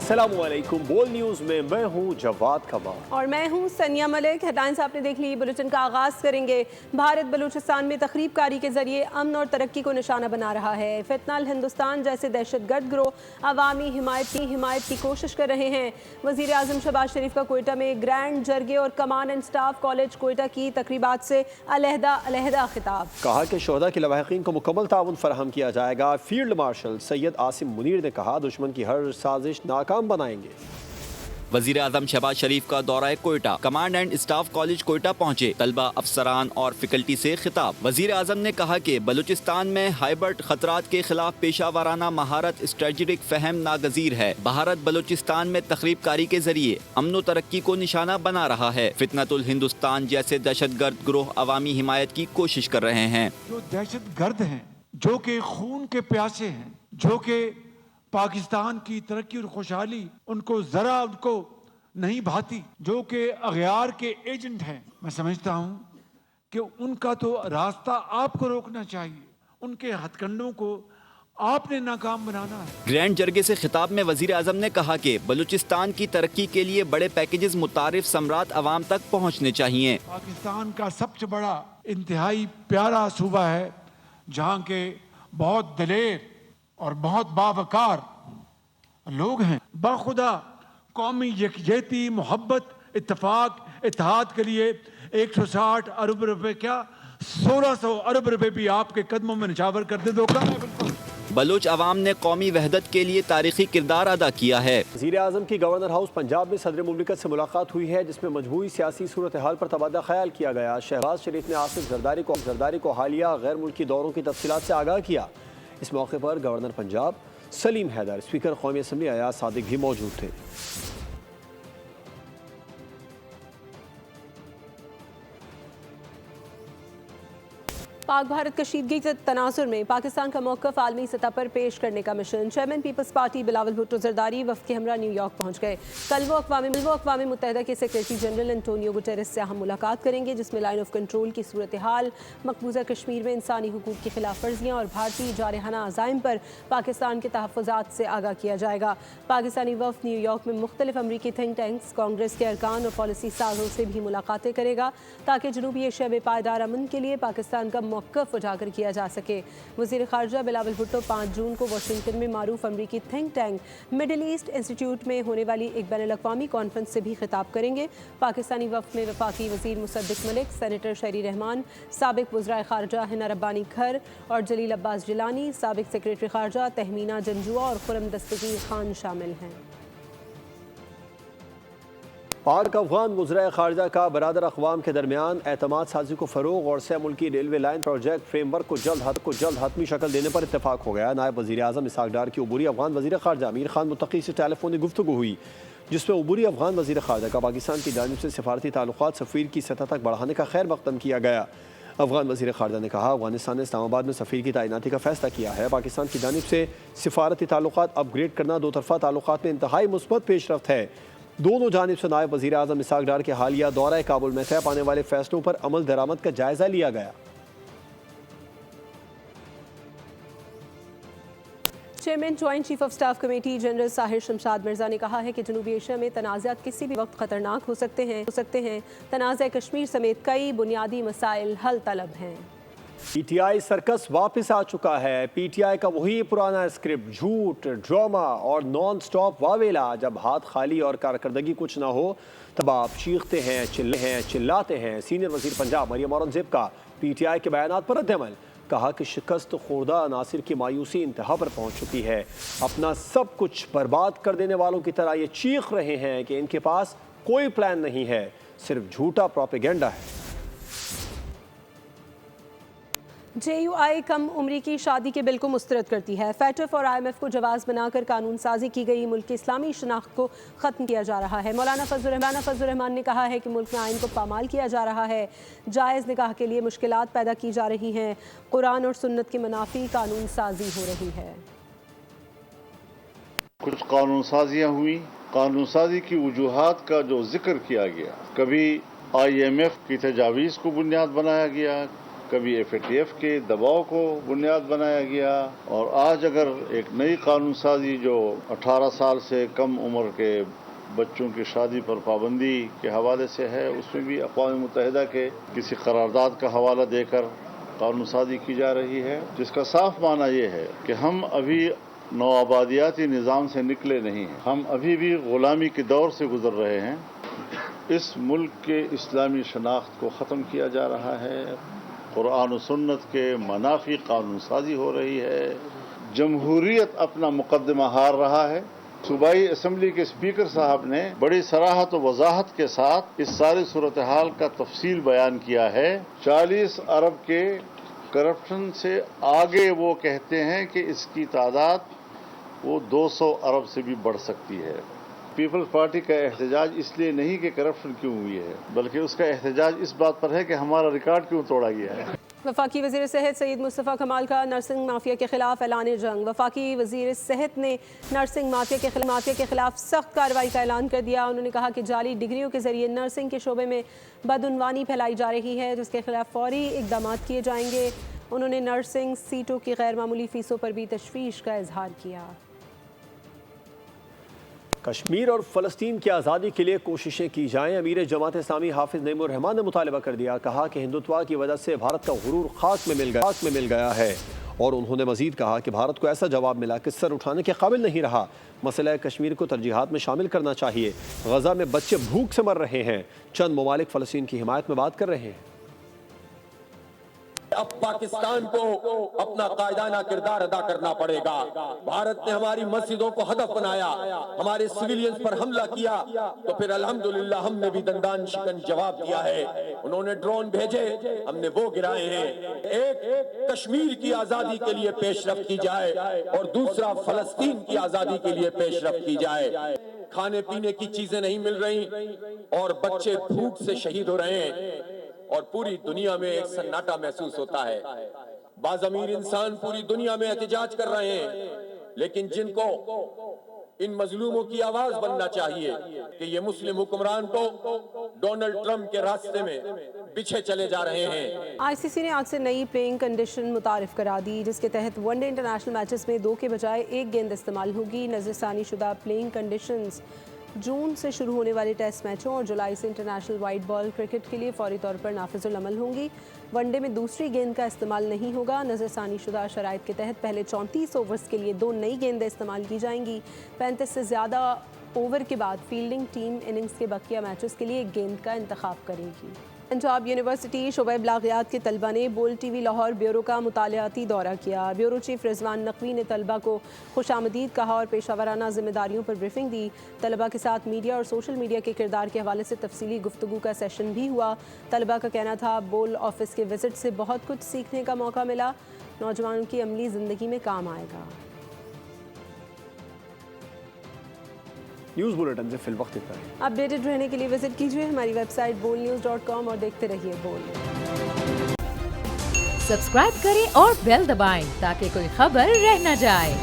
अस्सलाम वालेकुम। बोल न्यूज़ में मैं हूँ जवाद कमार और मैं हूँ सनिया मलिक। हेडलाइंस आपने देख ली। बुलेटिन का आगाज़ करेंगे। भारत बलूचिस्तान में तखरीब कारी के जरिए अमन और तरक्की को निशाना बना रहा है। फितनल हिंदुस्तान जैसे दहशतगर्द गिरोह अवामी हिमायत की कोशिश कर रहे हैं। वज़ीर आज़म शहबाज शरीफ का कोयटा में ग्रैंड जरगे और कमान एंड स्टाफ कॉलेज कोयटा की तकरीबात से अलहदा खिताब। कहा कि शोहदा के लवाहिकीन को मुकम्मल ताउन फराहम किया जाएगा। फील्ड मार्शल सैयद आसिम मुनीर ने कहा दुश्मन की हर साजिश नाकाम बनाएंगे। वज़ीर आज़म शहबाज शरीफ का दौरा Quetta, command and staff college Quetta पहुंचे, तलबा अफसरान और फैकल्टी से खिताब। वज़ीर आज़म ने कहा कि बलूचिस्तान में हाइब्रिड खतरात के खिलाफ पेशावराना महारत स्ट्रेटेजिक फहम नागजीर है। भारत बलूचिस्तान में तखरीब कारी के जरिए अमन व तरक्की को निशाना बना रहा है। फितनतुल हिंदुस्तान जैसे दहशतगर्द गिरोह अवामी हिमायत की कोशिश कर रहे हैं। जो दहशतगर्द हैं, जो कि खून के प्यासे हैं, जो कि पाकिस्तान की तरक्की और खुशहाली उनको नहीं भाती, जो कि अगयार के एजेंट हैं, मैं समझता हूं कि उनका तो रास्ता आपको रोकना चाहिए, उनके हथकंडों को आपने नाकाम बनाना है। ग्रैंड जरगे से खिताब में वजीर आज़म ने कहा कि बलूचिस्तान की तरक्की के लिए बड़े पैकेजेस मुतारिफ सम्राट अवाम तक पहुँचने चाहिए। पाकिस्तान का सबसे बड़ा इंतहाई प्यारा सूबा है, जहाँ के बहुत दलेर और बहुत बावकार लोग हैं। बाखुदा कौमी यकजहती, मोहब्बत, इत्तेफाक, इत्तेहाद के लिए 160 अरब रुपए, क्या 1600 अरब रुपए भी आपके कदमों में निछावर कर दे। धोखा है बिल्कुल। बलूच अवाम ने कौमी वहदत के लिए तारीखी किरदार अदा किया है। वज़ीर आज़म की गवर्नर हाउस पंजाब में सदर मुमलिकत से मुलाकात हुई है, जिसमें मजमूई सियासी सूरत हाल पर तबादला ख्याल किया गया। शहबाज शरीफ ने आसिफ जरदारी को हालिया गैर मुल्की दौरों की तफसीलात से आगाह किया। इस मौके पर गवर्नर पंजाब सलीम हैदर, स्पीकर कौमी असम्बली अयाज सादिक भी मौजूद थे। पाक भारत कशीदगी के तनाजुर में पाकिस्तान का मौक़िफ़ आलमी सतह पर पेश करने का मिशन। चेयरमैन पीपल्स पार्टी बिलावल भुट्टो जरदारी वफ़द के हमरा न्यूयॉर्क पहुँच गए। कल वो अक़वाम मुत्तहिदा के सेक्रेटरी जनरल एंटोनियो गुटेरेस से अहम मुलाकात करेंगे, जिसमें लाइन ऑफ कंट्रोल की सूरत हाल, मकबूजा कश्मीर में इंसानी हुकूक़ की खिलाफ वर्जियाँ और भारतीय जारहाना अज़ाइम पर पाकिस्तान के तहफ़्फ़ुज़ात से आगाह किया जाएगा। पाकिस्तानी वफ़द न्यूयॉर्क में मुख्तलिफ अमरीकी थिंक टैंक्स, कांग्रेस के अरकान और पॉलिसी साजों से भी मुलाकातें करेगा, ताकि जनूबी एशिया में पायदार अमन के लिए पाकिस्तान का मौक़िफ़ उजागर किया जा सके। वज़ीर ख़ारजा बिलावल भुट्टो 5 जून को वाशिंगटन में मारूफ अमरीकी think tank middle east institute में होने वाली एक बैनुल-अक़वामी कॉन्फ्रेंस से भी खिताब करेंगे। पाकिस्तानी वफ़द में वफाकी वज़ीर मुसद्दिक़ मलिक, सेनेटर शहरी रहमान, साबिक़ वज़राए ख़ारजा हिना रब्बानी खर और जलील अब्बास जिलानी, साबिक़ सेक्रेटरी ख़ारजा तहमीना जंजुआ और खुरम दस्तगीर खान शामिल हैं। पाक अफगान वज़राए ख़ारजा का बरादर अक़वाम के दरमियान एतमाद साजी को फ़रोग़ और सह मुल्की रेलवे लाइन प्रोजेक्ट फ्रेमवर्क को जल्द हतमी शक्ल देने पर इत्तेफाक हो गया। नायब वज़ीर आज़म इसहाक़ डार की अबूरी अफ़गान वज़ीर ख़ारजा अमीर खान मुत्तक़ी से टेलीफोनी गुफ्तगू हुई, जिसमें अबूरी अफ़गान वज़ीर ख़ारजा का पाकिस्तान की जानिब से सिफारती ताल्लुक़ात सफ़ीर की सतह तक बढ़ाने का खैर मक़दम किया गया। अफ़गान वज़ीर ख़ारजा ने कहा अफ़गानिस्तान ने इस्लामाबाद में सफ़ीर की तैनाती का फ़ैसला किया है। पाकिस्तान की जानिब से सिफारती ताल्लुक़ात अपग्रेड करना दो तरफ़ा ताल्लुक़ात में इंतहाई मुस्बत पेशरफ्त है। दोनों जानिब से नायब वज़ीर आज़म इसहाक़ डार के हालिया दौरा काबुल में तय पाने वाले फ़ैसलों पर अमल दरामद का जायज़ा लिया गया। Chairman joint chief of staff committee general Sahir Shamshad Mirza ने कहा है कि जनूबी एशिया में तनाज़ात किसी भी वक्त ख़तरनाक हो सकते हैं। तनाज़ा कश्मीर समेत कई बुनियादी मसाइल हल तलब हैं। PTI सर्कस वापस आ चुका है। PTI का वही पुराना स्क्रिप्ट, झूठ, ड्रामा और नॉन स्टॉप वावेला। जब हाथ खाली और कारकर्दगी कुछ ना हो तब आप चीखते हैं, चिल्लाते हैं। सीनियर वज़ीर पंजाब मरियम औरंगज़ेब का PTI के बयानात पर रद्द-ए-अमल। कहा कि शिकस्त खुर्दा अनासिर की मायूसी इंतहा पर पहुँच चुकी है। अपना सब कुछ बर्बाद कर देने वालों की तरह ये चीख रहे हैं कि इनके पास कोई प्लान नहीं है, सिर्फ झूठा प्रोपेगेंडा है। JUI कम उम्री की शादी के बिल को मुस्तरद करती है। FATF और IMF को जवाज़ बनाकर कानून साजी की गई मुल्क की इस्लामी शनाख्त को ख़त्म किया जा रहा है। मौलाना फजल रहमान ने कहा है कि मुल्क में आइन को पामाल किया जा रहा है। जायज़ निकाह के लिए मुश्किलात पैदा की जा रही हैं। कुरान और सुन्नत के मुनाफी कानून साजी हो रही है। कुछ कानून साजियाँ हुई, कानून साजी की वजूहात का जो जिक्र किया गया, कभी IMF की तजावीज़ को बुनियाद बनाया गया, کبھی FATF کے دباؤ کو بنیاد بنایا گیا، اور آج اگر ایک نئی قانون سازی جو 18 سال سے کم عمر کے بچوں کی شادی پر پابندی کے حوالے سے ہے، اس میں بھی اقوام متحدہ کے کسی قرارداد کا حوالہ دے کر قانون سازی کی جا رہی ہے، جس کا صاف معنی یہ ہے کہ ہم ابھی نوآبادیاتی نظام سے نکلے نہیں ہیں، ہم ابھی بھی غلامی کے دور سے گزر رہے ہیں۔ اس ملک کے اسلامی شناخت کو ختم کیا جا رہا ہے، قرآن و سنت کے منافی قانون سازی ہو رہی ہے، جمہوریت اپنا مقدمہ ہار رہا ہے۔ صوبائی اسمبلی کے اسپیکر صاحب نے بڑی صراحت و وضاحت کے ساتھ اس ساری صورتحال کا تفصیل بیان کیا ہے۔ 40 ارب کے کرپشن سے آگے وہ کہتے ہیں کہ اس کی تعداد وہ 200 ارب سے بھی بڑھ سکتی ہے۔ پیپلز پارٹی کا احتجاج اس لیے نہیں کہ کرپشن کیوں ہوئی ہے، بلکہ اس کا احتجاج اس بات پر ہے کہ ہمارا ریکارڈ کیوں توڑا گیا ہے۔ وفاقی وزیر صحت سید مصطفیٰ کمال کا نرسنگ مافیا کے خلاف اعلان جنگ۔ وفاقی وزیر صحت نے نرسنگ مافیا کے خلاف سخت کارروائی کا اعلان کر دیا۔ انہوں نے کہا کہ جعلی ڈگریوں کے ذریعے نرسنگ کے شعبے میں بدعنوانی پھیلائی جا رہی ہے، جس کے خلاف فوری اقدامات کیے جائیں گے۔ انہوں نے نرسنگ سیٹوں کی غیر معمولی فیسوں پر بھی تشویش کا اظہار کیا۔ کشمیر اور فلسطین کی آزادی کے لیے کوششیں کی جائیں۔ امیر جماعت اسلامی حافظ نعیم الرحمان نے مطالبہ کر دیا، کہا کہ ہندوتوا کی وجہ سے بھارت کا غرور خاک میں مل گیا ہے، اور انہوں نے مزید کہا کہ بھارت کو ایسا جواب ملا کہ سر اٹھانے کے قابل نہیں رہا۔ مسئلہ کشمیر کو ترجیحات میں شامل کرنا چاہیے۔ غزہ میں بچے بھوک سے مر رہے ہیں، چند ممالک فلسطین کی حمایت میں بات کر رہے ہیں۔ اب پاکستان کو اپنا قائدانہ کردار ادا کرنا پڑے گا۔ بھارت نے ہماری مسجدوں کو ہدف بنایا، ہمارے سویلینز پر حملہ کیا، تو پھر الحمدللہ ہم نے بھی دندان شکن جواب دیا ہے۔ انہوں نے ڈرون بھیجے، ہم نے وہ گرائے ہیں۔ ایک کشمیر کی آزادی کے لیے پیش رفت کی جائے اور دوسرا فلسطین کی آزادی کے لیے پیش رفت کی جائے۔ کھانے پینے کی چیزیں نہیں مل رہی اور بچے بھوک سے شہید ہو رہے ہیں، اور پوری دنیا میں ایک سناٹا محسوس ہوتا ہے۔ بعض امیر انسان پوری دنیا میں احتجاج کر رہے ہیں، لیکن جن کو ان مظلوموں کی آواز بننا چاہیے کہ یہ مسلم حکمران تو ڈونلڈ ٹرمپ کے راستے میں پیچھے چلے جا رہے ہیں۔ ICC نے آج سے نئی پلینگ کنڈیشن متعارف کرا دی، جس کے تحت ون ڈے انٹرنیشنل میچز میں 2 کے بجائے 1 گیند استعمال ہوگی۔ نظر ثانی شدہ پلینگ کنڈیشنز جون سے شروع ہونے والے ٹیسٹ میچوں اور جولائی سے انٹرنیشنل وائٹ بال کرکٹ کے لیے فوری طور پر نافذ العمل ہوں گی۔ ون ڈے میں دوسری گیند کا استعمال نہیں ہوگا۔ نظر ثانی شدہ شرائط کے تحت پہلے 34 اوورز کے لیے 2 نئی گیندیں استعمال کی جائیں گی۔ 35 سے زیادہ اوور کے بعد فیلڈنگ ٹیم اننگز کے بقیہ میچز کے لیے 1 گیند کا انتخاب کرے گی۔ پنجاب یونیورسٹی شعبہ بلاغیات کے طلبہ نے بول ٹی وی لاہور بیورو کا مطالعاتی دورہ کیا۔ بیورو چیف رضوان نقوی نے طلبہ کو خوش آمدید کہا اور پیشہ ورانہ ذمہ داریوں پر بریفنگ دی۔ طلبہ کے ساتھ میڈیا اور سوشل میڈیا کے کردار کے حوالے سے تفصیلی گفتگو کا سیشن بھی ہوا۔ طلبہ کا کہنا تھا بول آفس کے وزٹ سے بہت کچھ سیکھنے کا موقع ملا، نوجوانوں کی عملی زندگی میں کام آئے گا۔ نیوز بلیٹن سے فی الوقت اتنا ہے۔ اپڈیٹڈ رہنے کے لیے وزٹ کیجیے ہماری ویب سائٹ bolnews.com اور دیکھتے رہیے بول۔ سبسکرائب کریں اور بیل دبائیں تاکہ کوئی خبر رہ نہ جائے۔